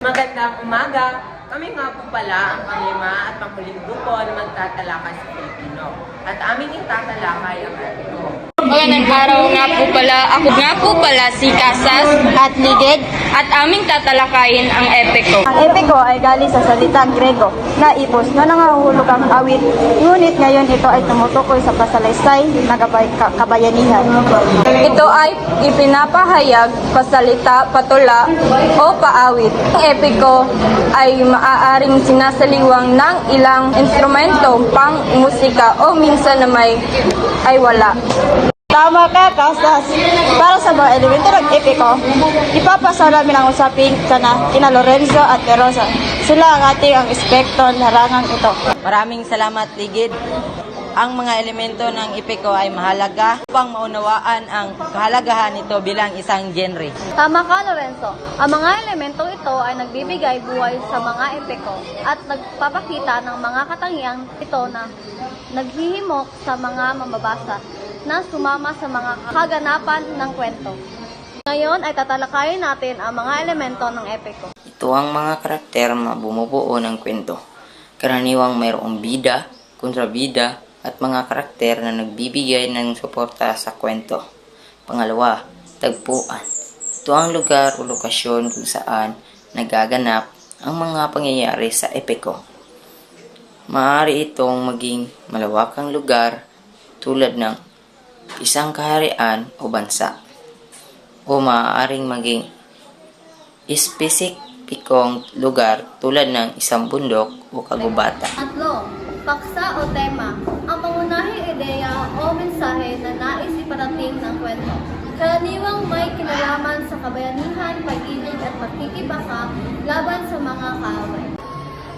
Magandang umaga! Kami nga po pala ang panglima at panghuling grupo na magtatalakay sa Pilipino. At aming itatalakay ang epiko. Magandang araw nga po pala. Ako nga po pala si Casas at Ligid. at aming tatalakayin ang epiko. Ang epiko ay galing sa salitang Grego na ipos na nangahulog ang awit, ngunit ngayon ito ay tumutukoy sa pasalaysay na kabayanihan. Ito ay ipinapahayag, pasalita, patula o paawit. Ang epiko ay maaaring sinasaliwang ng ilang instrumento pang musika o minsan na ay wala. Tama ka, Casas. Para sa mga elemento ng epiko, ipapasa namin ang usapin kina Lorenzo at Rosa. Sila ang ating ang espekto larangang ito. Maraming salamat, Ligid. Ang mga elemento ng epiko ay mahalaga upang maunawaan ang kahalagahan nito bilang isang genre. Tama ka, Lorenzo. Ang mga elementong ito ay nagbibigay buhay sa mga epiko at nagpapakita ng mga katangiang ito na naghihimok sa mga mamabasa na sumama sa mga kaganapan ng kwento. Ngayon ay tatalakayin natin ang mga elemento ng epiko. Ito ang mga karakter na bumubuo ng kwento. Karaniwang mayroong bida, kontrabida, at mga karakter na nagbibigay ng suporta sa kwento. Pangalawa, tagpuan. Ito ang lugar o lokasyon kung saan nagaganap ang mga pangyayari sa epiko. Maaari itong maging malawakang lugar tulad ng isang kaharian o bansa, o maaaring maging espesipikong lugar tulad ng isang bundok o kagubatan. Tatlo, paksa o tema. Ang pangunahing ideya o mensahe na nais iparating ng kwento. Karaniwang may kinalaman sa kabayanihan, pag-ibig at pagkikibaka laban sa mga kaaway.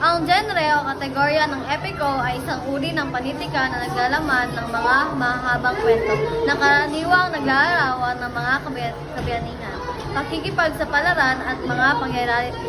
Ang genre o kategorya ng epiko ay isang uri ng panitika na naglalaman ng mga mahabang kwento na karaniwang naglalarawan ng mga kabayanihan, pakikipagsapalaran at mga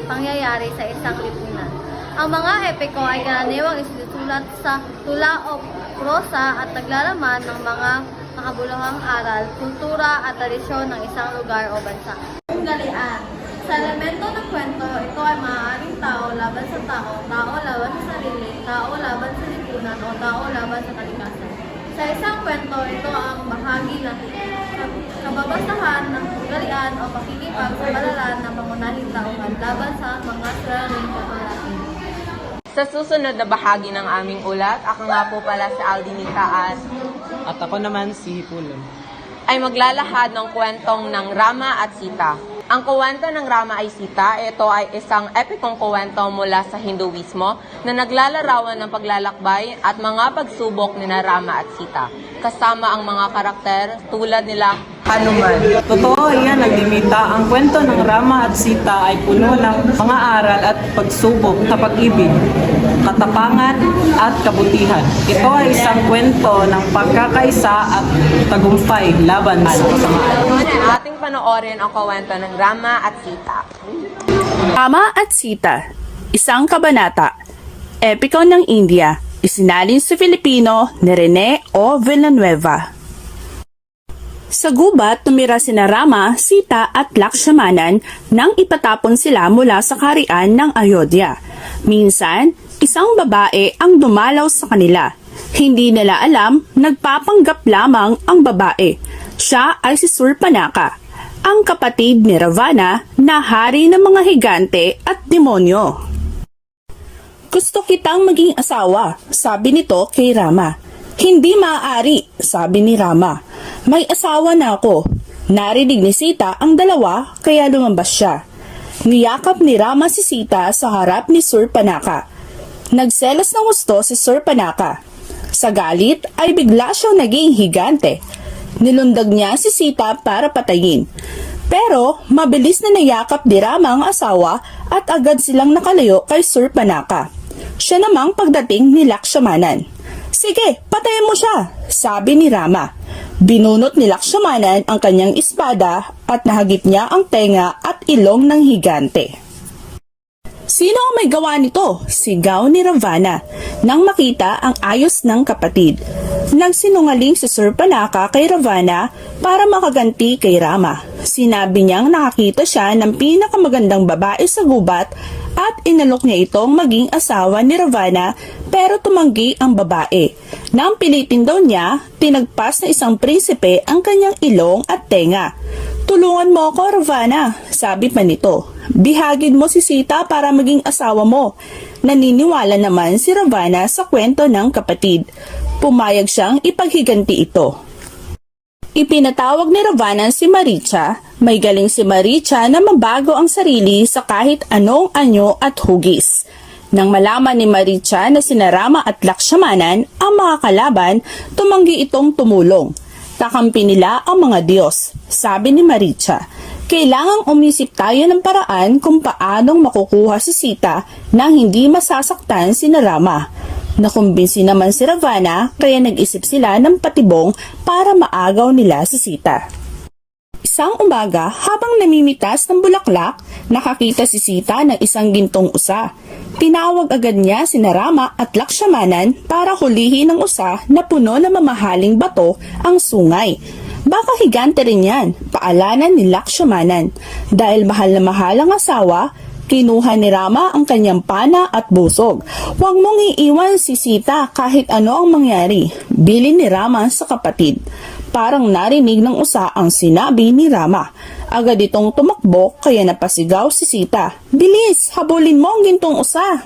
pangyayari sa isang lipunan. Ang mga epiko ay karaniwang isinusulat sa tula o prosa at naglalaman ng mga makabuluhang aral, kultura at tradisyon ng isang lugar o bansa. Ugalian. Sa elemento ng kwento, ito ay maaaring tao laban sa tao, tao laban sa sarili, tao laban sa lipunan, o tao laban sa kalikasan. Sa isang kwento, ito ang bahagi ng kababastahan ng ugalian o pakikipagsapalaran ng pangunahing tauhan laban sa mga saraling kapalaran. Sa susunod na bahagi ng aming ulat, ako nga po pala si Aldinita At ako naman si Hipulon. ay maglalahad ng kwentong ng Rama at Sita. Ang kwento ng Rama ay Sita, ito ay isang epikong kwento mula sa Hinduismo na naglalarawan ng paglalakbay at mga pagsubok ni Rama at Sita, kasama ang mga karakter tulad nila Hanuman. Totoo yan, Nagdimita. Ang kwento ng Rama at Sita ay puno ng mga aral at pagsubok sa pag-ibig, katapangan at kabutihan. Ito ay isang kwento ng pagkakaisa at tagumpay laban sa kasamaan. Ngayon ay ating panoorin ang kwento ng Rama at Sita. Rama at Sita, isang kabanata, epiko ng India, isinalin sa Filipino ni Rene O. Villanueva. Sa gubat, tumira sina Rama, Sita at Lakshmanan nang ipatapon sila mula sa kaharian ng Ayodhya. Minsan, isang babae ang dumalaw sa kanila. Hindi nila alam, nagpapanggap lamang ang babae. Siya ay si Surpanaka, ang kapatid ni Ravana na hari ng mga higante at demonyo. Gusto kitang maging asawa, sabi nito kay Rama. Hindi maaari, sabi ni Rama. May asawa na ako. Narinig ni Sita ang dalawa kaya lumabas siya. Niyakap ni Rama si Sita sa harap ni Surpanaka. Nagselos ng gusto si Surpanaka. Sa galit ay bigla siyang naging higante. Nilundag niya si Sita para patayin. Pero mabilis na nayakap ni Rama ang asawa at agad silang nakalayo kay Surpanaka. Siya namang pagdating ni Lakshmanan. Sige, patayin mo siya, sabi ni Rama. Binunot ni Lakshmanan ang kanyang espada at nahagip niya ang tenga at ilong ng higante. Sino ang may gawa nito? Sigaw ni Ravana nang makita ang ayos ng kapatid. Nagsinungaling si Surpanaka kay Ravana para makaganti kay Rama. Sinabi niyang nakakita siya ng pinakamagandang babae sa gubat at inalok niya itong maging asawa ni Ravana, pero tumanggi ang babae. Nang pilitin daw niya, tinagpas na isang prinsipe ang kanyang ilong at tenga. "Tulungan mo ako, Ravana," sabi pa nito. "Bihagin mo si Sita para maging asawa mo." Naniniwala naman si Ravana sa kwento ng kapatid. Pumayag siyang ipaghiganti ito. Ipinatawag ni Ravana si Maricha. May galing si Maricha na mabago ang sarili sa kahit anong anyo at hugis. Nang malaman ni Maricha na sina Rama at Lakshmanan ang mga kalaban, tumanggi itong tumulong. Kakampi nila ang mga Diyos. Sabi ni Maricha, "Kailangang umisip tayo ng paraan kung paanong makukuha si Sita nang hindi masasaktan sina Rama." Nakumbinsi naman si Ravana, kaya nag-isip sila ng patibong para maagaw nila si Sita. Isang umaga, habang namimitas ng bulaklak, nakakita si Sita ng isang gintong usa. Tinawag agad niya sina Rama at Lakshmanan para hulihin ng usa na puno ng mamahaling bato ang sungay. "Baka higante rin yan," paalanan ni Lakshmanan. Dahil mahal na mahal ang asawa, kinuha ni Rama ang kanyang pana at busog. "Huwag mong iiwan si Sita kahit ano ang mangyari," bilin ni Rama sa kapatid. Parang narinig ng usa ang sinabi ni Rama. Agad itong tumakbo kaya napasigaw si Sita. "Bilis, habulin mo ang gintong usa."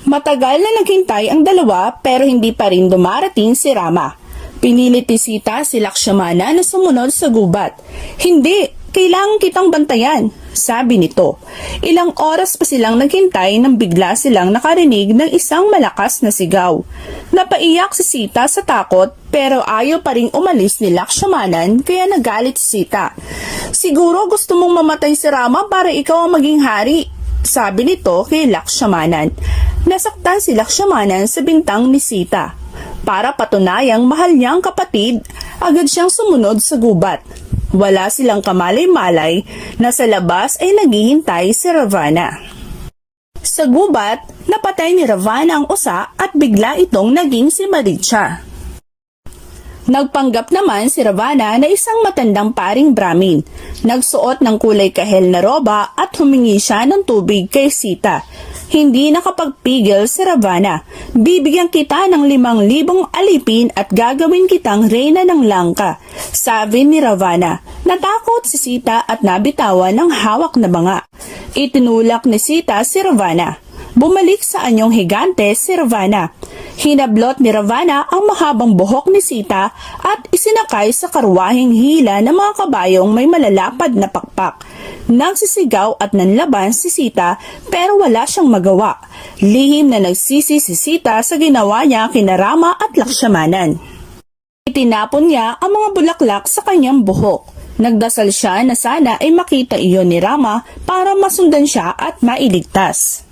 Matagal na naghintay ang dalawa pero hindi pa rin dumarating si Rama. Pinilit ni Sita si Lakshmana na sumunod sa gubat. "Hindi, kailangan kitang bantayan," sabi nito. Ilang oras pa silang naghintay nang bigla silang nakarinig ng isang malakas na sigaw. Napaiyak si Sita sa takot pero ayaw pa ring umalis ni Lakshmanan kaya nagalit si Sita. "Siguro gusto mong mamatay si Rama para ikaw ang maging hari," sabi nito kay Lakshmanan. Nasaktan si Lakshmanan sa bintang ni Sita. Para patunayang mahal niya ang kapatid, agad siyang sumunod sa gubat. Wala silang kamalay-malay na sa labas ay naghihintay si Ravana. Sa gubat, napatay ni Ravana ang usa at bigla itong naging si Maricha. Nagpanggap naman si Ravana na isang matandang paring Brahmin. Nagsuot ng kulay kahel na roba at humingi siya ng tubig kay Sita. Hindi nakapagpigil si Ravana. "Bibigyan kita ng 5,000 alipin at gagawin kitang reyna ng Langka," sabi ni Ravana. Natakot si Sita at nabitawan ng hawak na banga. Itinulak ni Sita si Ravana. Bumalik sa anyong higante si Ravana. Hinablot ni Ravana ang mahabang buhok ni Sita at isinakay sa karwaheng hila ng mga kabayong may malalapad na pakpak. Nagsisigaw at nanlaban si Sita pero wala siyang magawa. Lihim na nagsisi si Sita sa ginawa niya kina Rama at Lakshmanan. Itinapon niya ang mga bulaklak sa kanyang buhok. Nagdasal siya na sana ay makita iyon ni Rama para masundan siya at mailigtas.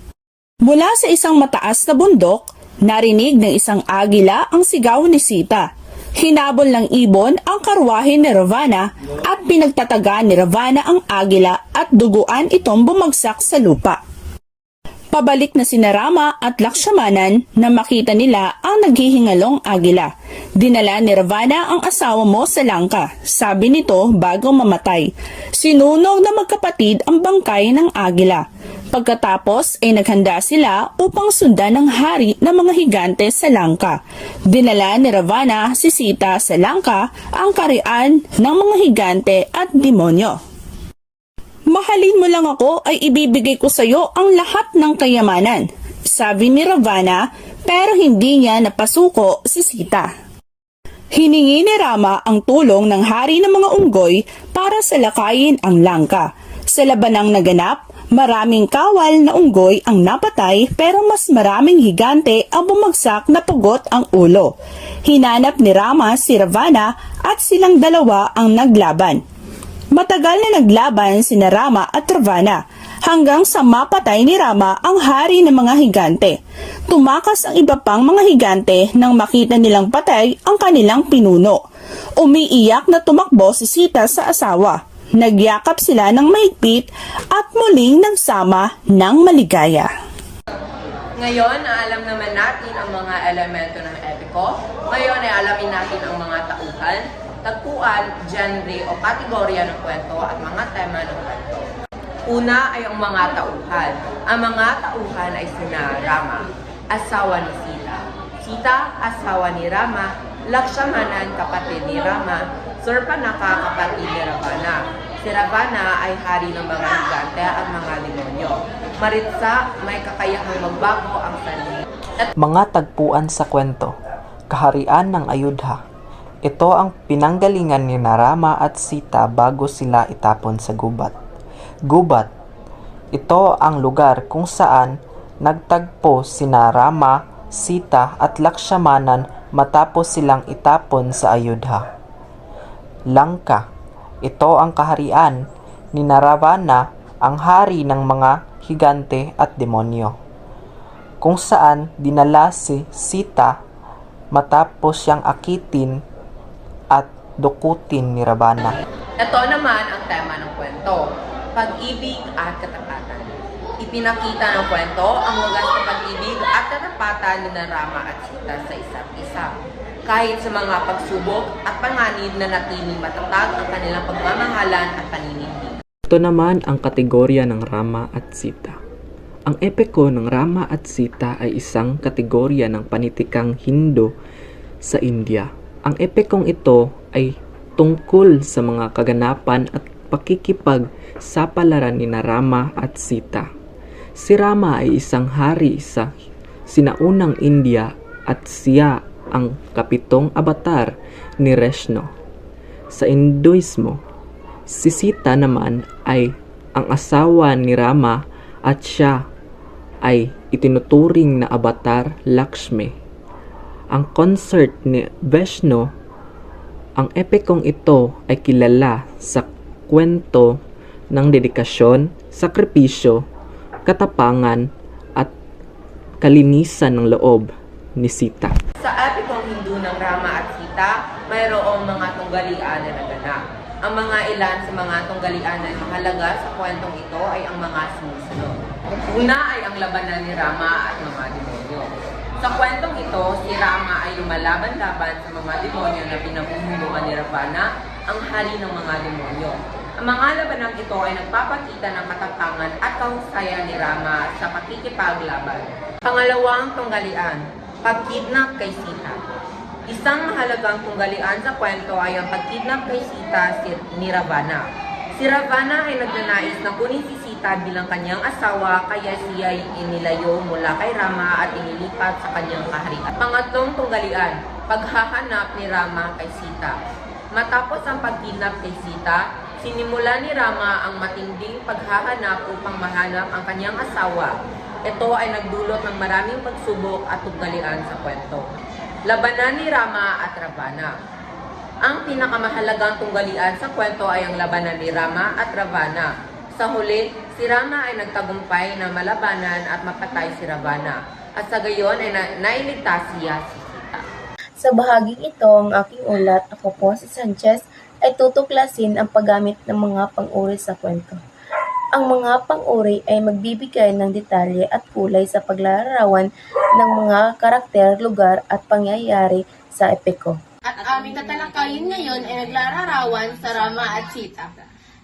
Mula sa isang mataas na bundok, narinig ng isang agila ang sigaw ni Sita. Hinabol ng ibon ang karwahe ni Ravana at pinagtataga ni Ravana ang agila at duguan itong bumagsak sa lupa. Pabalik na sina Rama at Lakshmanan na makita nila ang naghihingalong agila. Dinala ni Ravana ang asawa mo sa Langka, sabi nito bago mamatay. Sinunog na magkapatid ang bangkay ng agila. Pagkatapos ay naghanda sila upang sundan ng hari ng mga higante sa Langka. Dinala ni Ravana si Sita sa Langka, ang karian ng mga higante at demonyo. "Mahalin mo lang ako ay ibibigay ko sa iyo ang lahat ng kayamanan," sabi ni Ravana, pero hindi niya napasuko si Sita. Hiningi ni Rama ang tulong ng hari ng mga unggoy para salakayin ang Langka. Sa labanang naganap, maraming kawal na unggoy ang napatay pero mas maraming higante ang bumagsak na pugot ang ulo. Hinanap ni Rama si Ravana at silang dalawa ang naglaban. Matagal na naglaban sina Rama at Ravana hanggang sa mapatay ni Rama ang hari ng mga higante. Tumakas ang iba pang mga higante nang makita nilang patay ang kanilang pinuno. Umiiyak na tumakbo si Sita sa asawa. Nagyakap sila ng mahigpit at muling nagsama ng maligaya. Ngayon, alam naman natin ang mga elemento ng epic epiko. Ngayon ay alamin natin ang mga tauhan, tagpuan, genre o kategorya ng kwento at mga tema ng kwento. Una ay ang mga tauhan. Ang mga tauhan ay sina Rama, asawa ni Sita. Sita, asawa ni Rama. Lakshmanan, kapatid ni Rama. Surpanaka, kapatid ni Ravana. Si Ravana ay hari ng mga higante at mga demonyo. Maritsa, may kakayahang magbago ang sarili. Mga tagpuan sa kwento. Kaharian ng Ayodhya. Ito ang pinanggalingan ni Rama at Sita bago sila itapon sa gubat. Gubat. Ito ang lugar kung saan nagtagpo sina Rama, Sita at Lakshmanan matapos silang itapon sa Ayodhya. Langka. Ito ang kaharian ni Ravana, ang hari ng mga higante at demonyo, kung saan dinala si Sita matapos siyang akitin at dukutin ni Ravana. Ito naman ang tema ng kwento, pag-ibig at katapatan. Ipinakita ng kwento ang wagas na pag-ibig at katapatan ni Rama at Sita sa isa't isa. Kahit sa mga pagsubok at panganib na natiling matatag ang kanilang pagmamahalan at paninindig. Ito naman ang kategorya ng Rama at Sita. Ang epiko ng Rama at Sita ay isang kategorya ng panitikang Hindu sa India. Ang epikong ito ay tungkol sa mga kaganapan at pakikipagsapalaran ni Rama at Sita. Si Rama ay isang hari sa sinaunang India at siya ang kapitong avatar ni Vishnu. Sa Hinduismo, si Sita naman ay ang asawa ni Rama at siya ay itinuturing na avatar Lakshmi. Ang consort ni Vishnu, ang epikong ito ay kilala sa kwento ng dedikasyon, sakripisyo, katapangan at kalinisan ng loob ni Sita. Sa epikong Hindu ng Rama at Sita, mayroong mga tunggalian na naganap. Ang mga ilan sa mga tunggalian na mahalaga sa kwentong ito ay ang mga sumusunod. Una ay ang labanan ni Rama at mga demonyo. Sa kwentong ito, si Rama ay lumalaban-laban sa mga demonyo na pinabubunuan ni Ravana, ang hari ng mga demonyo. Ang mga labanang ito ay nagpapakita ng katapangan at kahusayan ni Rama sa pakikipaglaban. Pangalawang tunggalian, pagkidnap kay Sita. Isang mahalagang tunggalian sa kwento ay ang pagkidnap kay Sita ni Ravana. Si Ravana ay nagnanais na kunin si Sita bilang kanyang asawa, kaya siya ay inilayo mula kay Rama at inilipat sa kanyang kaharian. Pangatlong tunggalian, paghahanap ni Rama kay Sita. Matapos ang pagkidnap kay Sita, sinimula ni Rama ang matinding paghahanap upang mahanap ang kanyang asawa. Ito ay nagdulot ng maraming pagsubok at tunggalian sa kwento. Labanan ni Rama at Ravana. Ang pinakamahalagang tunggalian sa kwento ay ang labanan ni Rama at Ravana. Sa huli, si Rama ay nagtagumpay na malabanan at mapatay si Ravana. At sa gayon ay nailigtas siya si Sita. Sa bahaging ito, ang aking ulat, ako po si Sanchez, ay tutuklasin ang paggamit ng mga pang-uri sa kwento. Ang mga pang-uri ay magbibigay ng detalye at kulay sa paglalarawan ng mga karakter, lugar at pangyayari sa epiko. At aming tatalakayin ngayon ay naglalarawan sa Rama at Sita.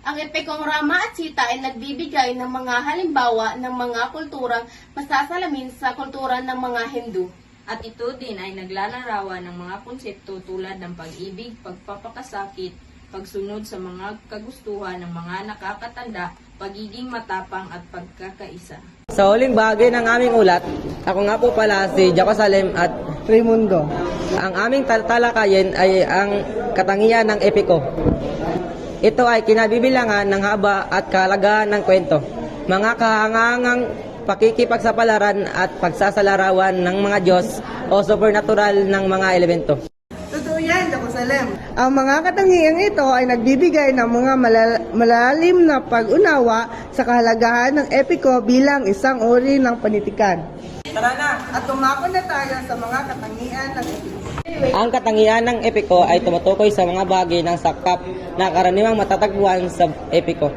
Ang epikong Rama at Sita ay nagbibigay ng mga halimbawa ng mga kulturang masasalamin sa kultura ng mga Hindu. At ito din ay naglalarawan ng mga konsepto tulad ng pag-ibig, pagpapakasakit, pagsunod sa mga kagustuhan ng mga nakakatanda, pagiging matapang at pagkakaisa. Sa huling bahagi ng aming ulat, ako nga po pala si Jerusalem at Raimundo. Ang aming talakayin ay ang katangian ng epiko. Ito ay kinabibilangan ng haba at kahalagahan ng kwento. Mga kahangangang pakikipagsapalaran at pagsasalarawan ng mga Diyos o supernatural ng mga elemento. Totoo yan, Jerusalem. Ang mga katangiang ito ay nagbibigay ng mga malalim na pag-unawa sa kahalagahan ng epiko bilang isang uri ng panitikan. Tara na, at tumako na tayo sa mga katangian ng epiko. Ang katangian ng epiko ay tumutukoy sa mga bagay ng sakap na karaniwang matatagpuan sa epiko.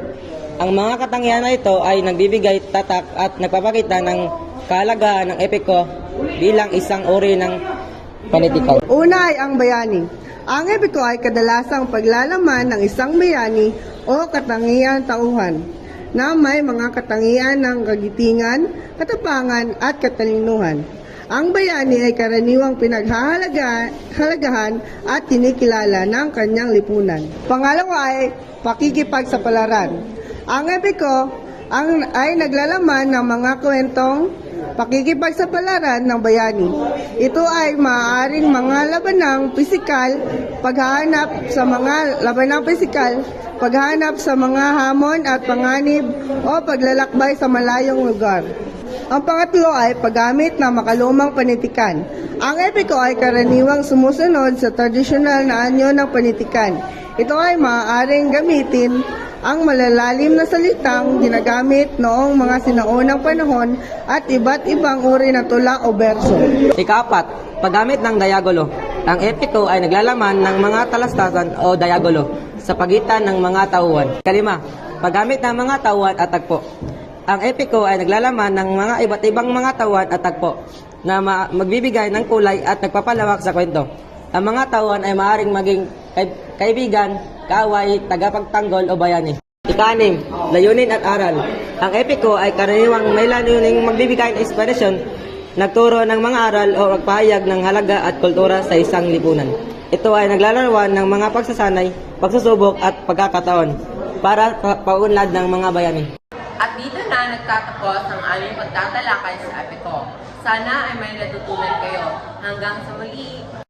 Ang mga katangian na ito ay nagbibigay tatak at nagpapakita ng kahalagahan ng epiko bilang isang uri ng panitikan. Una ay ang bayani. Ang epiko ay kadalasang paglalaman ng isang bayani o katangian tauhan na may mga katangian ng kagitingan, katapangan at katalinuhan. Ang bayani ay karaniwang pinaghahalagahan at kinikilala ng kanyang lipunan. Pangalawa ay pakikipagsapalaran. Ang epiko ay naglalaman ng mga kwentong pakikipagsapalaran ng bayani. Ito ay maaaring mga labanang pisikal, paghahanap sa mga hamon at panganib o paglalakbay sa malayong lugar. Ang pangatlo ay paggamit ng makalumang panitikan. Ang epiko ay karaniwang sumusunod sa tradisyonal na anyo ng panitikan. Ito ay maaaring gamitin ang malalalim na salitang ginagamit noong mga sinaunang panahon at iba't ibang uri ng tula o berso. Ika-4, paggamit ng diagulo. Ang epiko ay naglalaman ng mga talastasan o diagulo sa pagitan ng mga tauhan. Ika-5, paggamit ng mga tauhan at tagpo. Ang epiko ay naglalaman ng mga iba't ibang mga tauhan at tagpo na magbibigay ng kulay at nagpapalawak sa kwento. Ang mga tauhan ay maaaring maging kaibigan, kaaway, tagapagtanggol o bayani. Ika-6, layunin at aral. Ang epiko ay karaniwang may layuning magbibigay ng inspirasyon, nagturo ng mga aral o magpahayag ng halaga at kultura sa isang lipunan. Ito ay naglalarawan ng mga pagsasanay, pagsusubok at pagkakataon para paunlad ng mga bayani. At dito na nagtatapos ang aming pagtatalakay sa epiko. Sana ay may natutunan kayo. Hanggang sa muli!